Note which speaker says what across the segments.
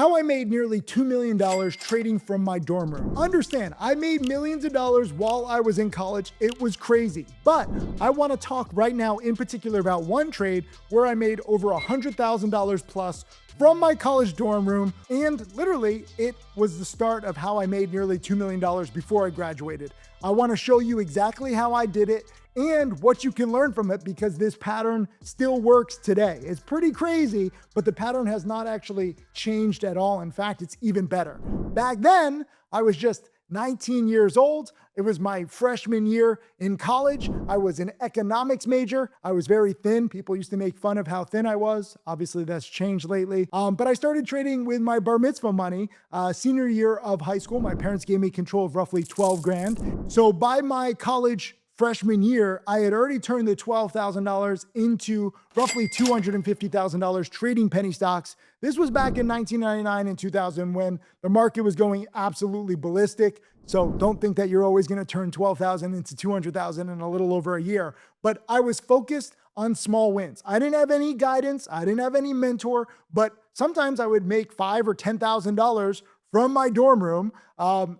Speaker 1: How I made nearly $2 million trading from my dorm room. Understand, I made millions of dollars while I was in college. It was crazy. But I want to talk right now in particular about one trade where I made over $100,000 plus from my college dorm room. And literally, it was the start of how I made nearly $2 million before I graduated. I want to show you exactly how I did it and what you can learn from it, because this pattern still works today. It's pretty crazy, but the pattern has not actually changed at all. In fact, it's even better. Back then, I was just 19 years old. It was my freshman year in college. I was an economics major. I was very thin. People used to make fun of how thin I was. Obviously, that's changed lately. But I started trading with my bar mitzvah money, senior year of high school. My parents gave me control of roughly 12 grand. So by my college freshman year, I had already turned the $12,000 into roughly $250,000 trading penny stocks. This was back in 1999 and 2000 when the market was going absolutely ballistic. So don't think that you're always going to turn 12,000 into 200,000 in a little over a year. But I was focused on small wins. I didn't have any guidance. I didn't have any mentor, but sometimes I would make $5,000 or $10,000 from my dorm room.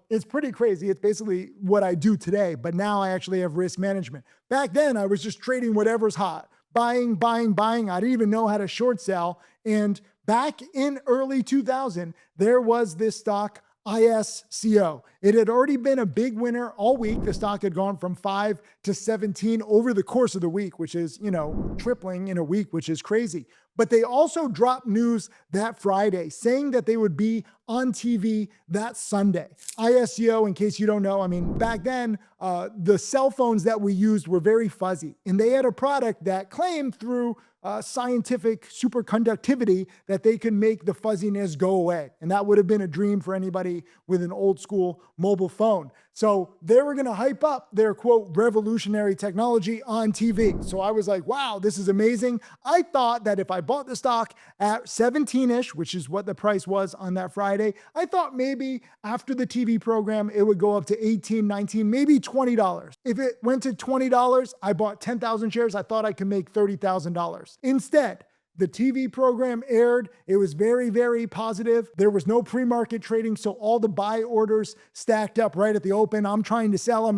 Speaker 1: It's pretty crazy. It's basically what I do today, but now I actually have risk management. Back then, I was just trading whatever's hot, buying. I didn't even know how to short sell. And back in early 2000, there was this stock, ISCO. It had already been a big winner all week. The stock had gone from 5 to 17 over the course of the week, which is, tripling in a week, which is crazy. But they also dropped news that Friday saying that they would be on TV that Sunday. ISCO, in case you don't know, back then, the cell phones that we used were very fuzzy. And they had a product that claimed through scientific superconductivity that they could make the fuzziness go away. And that would have been a dream for anybody with an old school mobile phone. So they were going to hype up their, quote, revolutionary technology on TV. So I was like, wow, this is amazing. I thought that if I bought the stock at 17-ish, which is what the price was on that Friday, I thought maybe after the TV program, it would go up to 18, 19, maybe $20. If it went to $20, I bought 10,000 shares. I thought I could make $30,000. Instead, the TV program aired. It was very, very positive. There was no pre-market trading, so all the buy orders stacked up right at the open. I'm trying to sell it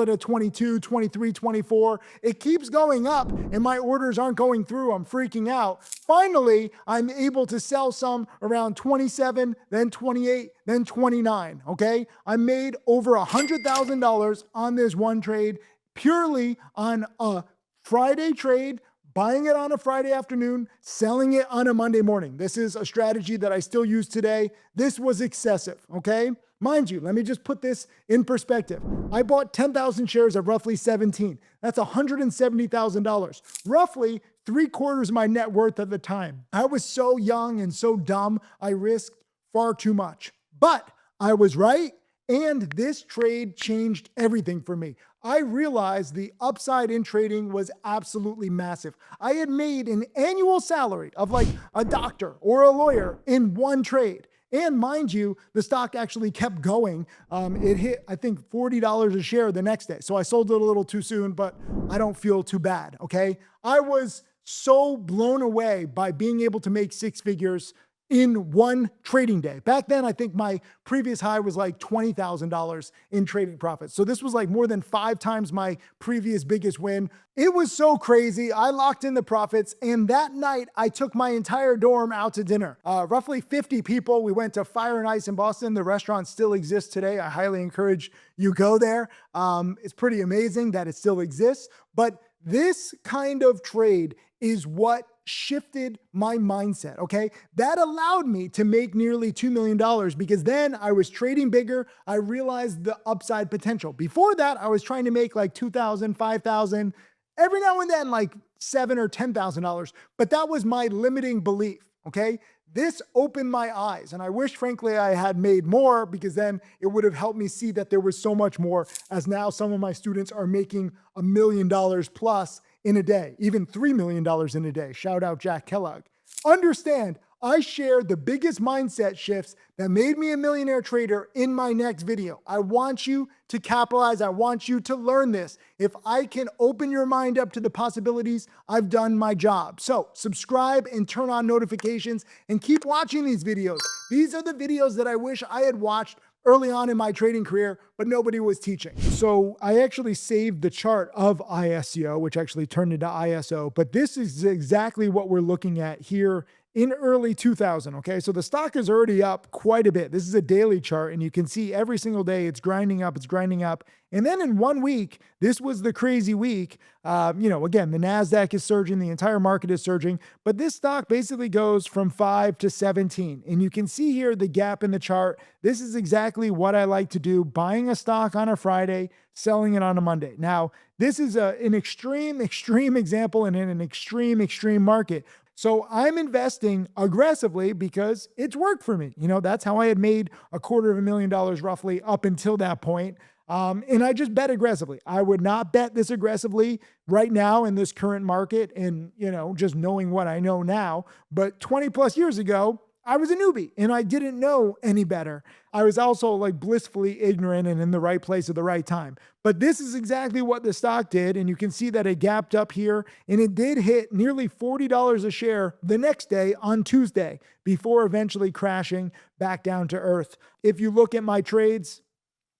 Speaker 1: at 22, 23, 24. It keeps going up, and my orders aren't going through. I'm freaking out. Finally, I'm able to sell some around 27, then 28, then 29, okay? I made over $100,000 on this one trade, purely on a Friday trade, buying it on a Friday afternoon, selling it on a Monday morning. This is a strategy that I still use today. This was excessive, okay? Mind you, let me just put this in perspective. I bought 10,000 shares at roughly 17. That's $170,000, roughly 3/4 of my net worth at the time. I was so young and so dumb, I risked far too much. But I was right, and this trade changed everything for me. I realized the upside in trading was absolutely massive. I had made an annual salary of like a doctor or a lawyer in one trade. And mind you, the stock actually kept going. It hit, I think, $40 a share the next day. So I sold it a little too soon, but I don't feel too bad, okay? I was so blown away by being able to make six figures in one trading day. Back then, I think my previous high was like $20,000 in trading profits. So this was like more than 5 times my previous biggest win. It was so crazy. I locked in the profits, and that night I took my entire dorm out to dinner. Roughly 50 people. We went to Fire and Ice in Boston. The restaurant still exists today. I highly encourage you go there. It's pretty amazing that it still exists. But this kind of trade is what shifted my mindset, okay? That allowed me to make nearly $2 million because then I was trading bigger. I realized the upside potential. Before that, I was trying to make like $2,000, $5,000, every now and then like $7,000 or $10,000. But that was my limiting belief, okay? This opened my eyes, and I wish, frankly, I had made more because then it would have helped me see that there was so much more, as now some of my students are making $1 million plus in a day, even $3 million in a day. Shout out Jack Kellogg. Understand, I share the biggest mindset shifts that made me a millionaire trader in my next video. I want you to capitalize. I want you to learn this. If I can open your mind up to the possibilities, I've done my job. So subscribe and turn on notifications and keep watching these videos. These are the videos that I wish I had watched early on in my trading career, but nobody was teaching. So I actually saved the chart of ISO, which actually turned into ISO, but this is exactly what we're looking at here in early 2000, okay? So the stock is already up quite a bit. This is a daily chart, and you can see every single day it's grinding up, it's grinding up. And then in 1 week, this was the crazy week. Again, the NASDAQ is surging, the entire market is surging, but this stock basically goes from 5 to 17. And you can see here the gap in the chart. This is exactly what I like to do, buying a stock on a Friday, selling it on a Monday. Now, this is an extreme example and in an extreme market. So I'm investing aggressively because it's worked for me. That's how I had made $250,000 roughly up until that point. And I just bet aggressively. I would not bet this aggressively right now in this current market and, just knowing what I know now. But 20 plus years ago, I was a newbie and I didn't know any better. I was also like blissfully ignorant and in the right place at the right time. But this is exactly what the stock did. And you can see that it gapped up here and it did hit nearly $40 a share the next day on Tuesday before eventually crashing back down to earth. If you look at my trades,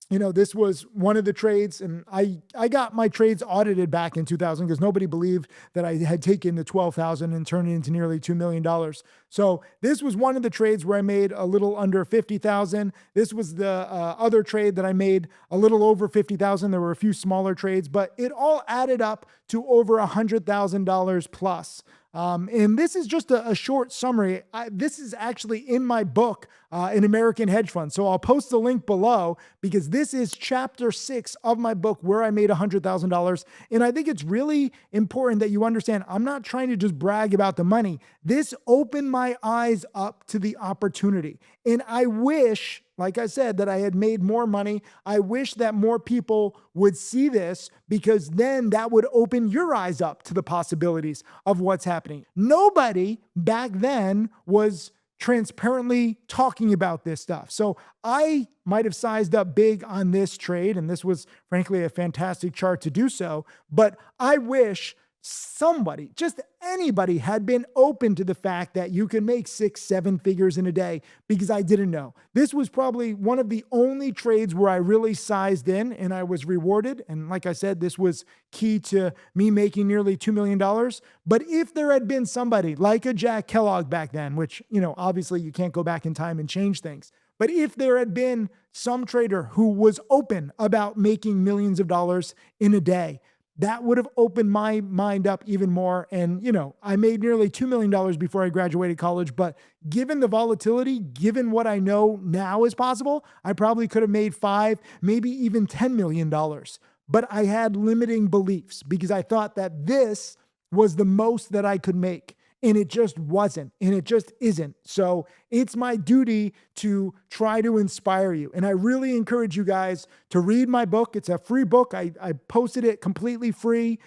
Speaker 1: this was one of the trades, and I got my trades audited back in 2000 because nobody believed that I had taken the 12,000 and turned it into nearly $2 million. So this was one of the trades where I made a little under 50,000. This was the other trade that I made a little over 50,000. There were a few smaller trades, but it all added up to over $100,000 plus. And this is just a short summary. This is actually in my book, An American Hedge Fund. So I'll post the link below because this is chapter 6 of my book where I made $100,000. And I think it's really important that you understand, I'm not trying to just brag about the money. This opened my eyes up to the opportunity. And I wish, like I said, that I had made more money. I wish that more people would see this because then that would open your eyes up to the possibilities of what's happening. Nobody back then was transparently talking about this stuff. So I might have sized up big on this trade, and this was frankly a fantastic chart to do so, but I wish somebody, just anybody, had been open to the fact that you can make 6-7 figures in a day because I didn't know. This was probably one of the only trades where I really sized in and I was rewarded. And like I said, this was key to me making nearly $2 million. But if there had been somebody like a Jack Kellogg back then, which, obviously you can't go back in time and change things. But if there had been some trader who was open about making millions of dollars in a day, that would have opened my mind up even more. And, I made nearly $2 million before I graduated college, but given the volatility, given what I know now is possible, I probably could have made $5, maybe even $10 million. But I had limiting beliefs because I thought that this was the most that I could make. And it just wasn't, and it just isn't. So it's my duty to try to inspire you. And I really encourage you guys to read my book. It's a free book. I posted it completely free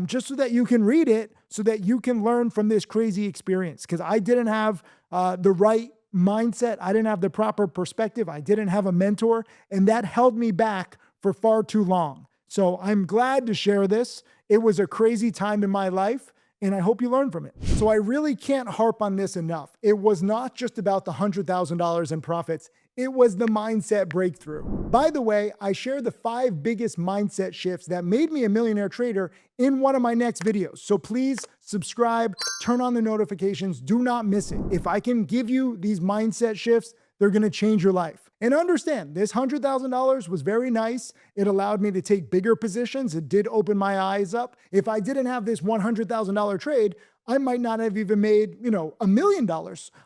Speaker 1: just so that you can read it, so that you can learn from this crazy experience. Because I didn't have the right mindset. I didn't have the proper perspective. I didn't have a mentor, and that held me back for far too long. So I'm glad to share this. It was a crazy time in my life, and I hope you learn from it. So I really can't harp on this enough. It was not just about the $100,000 in profits. It was the mindset breakthrough. By the way, I share the 5 biggest mindset shifts that made me a millionaire trader in one of my next videos. So please subscribe, turn on the notifications, do not miss it. If I can give you these mindset shifts, they're gonna change your life. And understand, this $100,000 was very nice. It allowed me to take bigger positions. It did open my eyes up. If I didn't have this $100,000 trade, I might not have even made, $1 million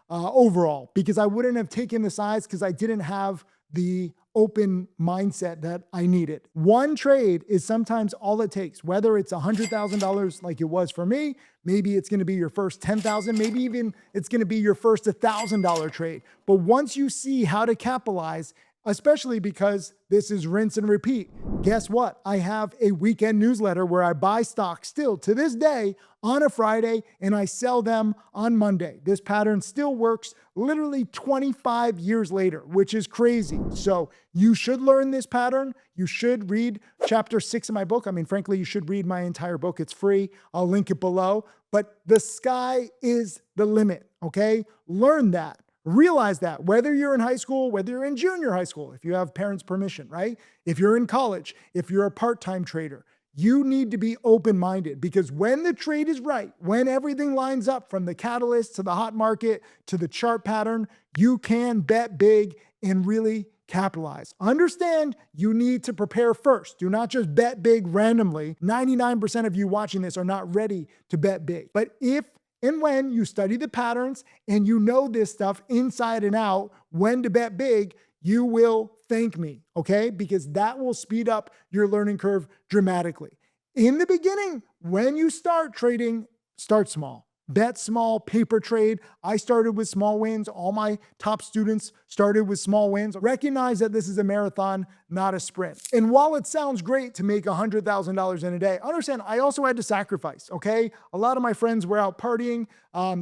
Speaker 1: overall, because I wouldn't have taken the size because I didn't have the open mindset that I needed. One trade is sometimes all it takes, whether it's $100,000 like it was for me, maybe it's going to be your first $10,000, maybe even it's going to be your first $1,000 trade. But once you see how to capitalize especially because this is rinse and repeat. Guess what? I have a weekend newsletter where I buy stocks still to this day on a Friday and I sell them on Monday. This pattern still works literally 25 years later, which is crazy. So you should learn this pattern. You should read chapter 6 of my book. I mean, frankly, you should read my entire book. It's free. I'll link it below. But the sky is the limit, okay? Learn that. Realize that whether you're in high school, whether you're in junior high school, if you have parents' permission, right? If you're in college, if you're a part-time trader, you need to be open-minded, because when the trade is right, when everything lines up from the catalyst to the hot market to the chart pattern, you can bet big and really capitalize. Understand you need to prepare first. Do not just bet big randomly. 99% of you watching this are not ready to bet big. But if and when you study the patterns and you know this stuff inside and out, when to bet big, you will thank me, okay? Because that will speed up your learning curve dramatically. In the beginning, when you start trading, start small. Bet small, paper trade. I started with small wins. All my top students started with small wins. Recognize that this is a marathon, not a sprint. And while it sounds great to make $100,000 in a day, understand I also had to sacrifice, okay? A lot of my friends were out partying.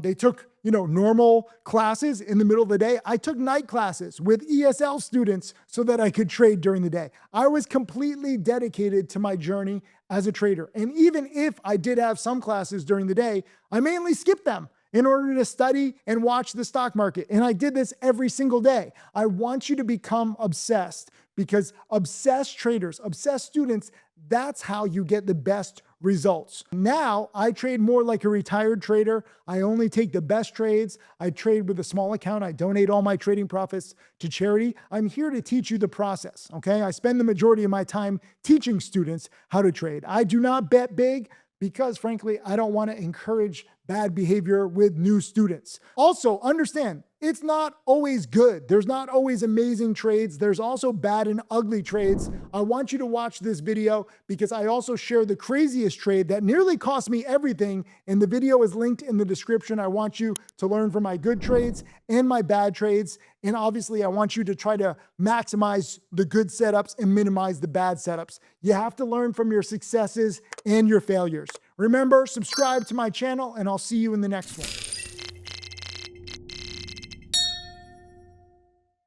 Speaker 1: They took, normal classes in the middle of the day. I took night classes with ESL students so that I could trade during the day. I was completely dedicated to my journey as a trader. And even if I did have some classes during the day, I mainly skipped them in order to study and watch the stock market. And I did this every single day. I want you to become obsessed, because obsessed traders, obsessed students, that's how you get the best results. Now I trade more like a retired trader. I only take the best trades. I trade with a small account. I donate all my trading profits to charity. I'm here to teach you the process, okay? I spend the majority of my time teaching students how to trade. I do not bet big because, frankly, I don't want to encourage bad behavior with new students. Also, understand, it's not always good. There's not always amazing trades. There's also bad and ugly trades. I want you to watch this video because I also share the craziest trade that nearly cost me everything, and the video is linked in the description. I want you to learn from my good trades and my bad trades. And obviously, I want you to try to maximize the good setups and minimize the bad setups. You have to learn from your successes and your failures. Remember, subscribe to my channel, and I'll see you in the next one.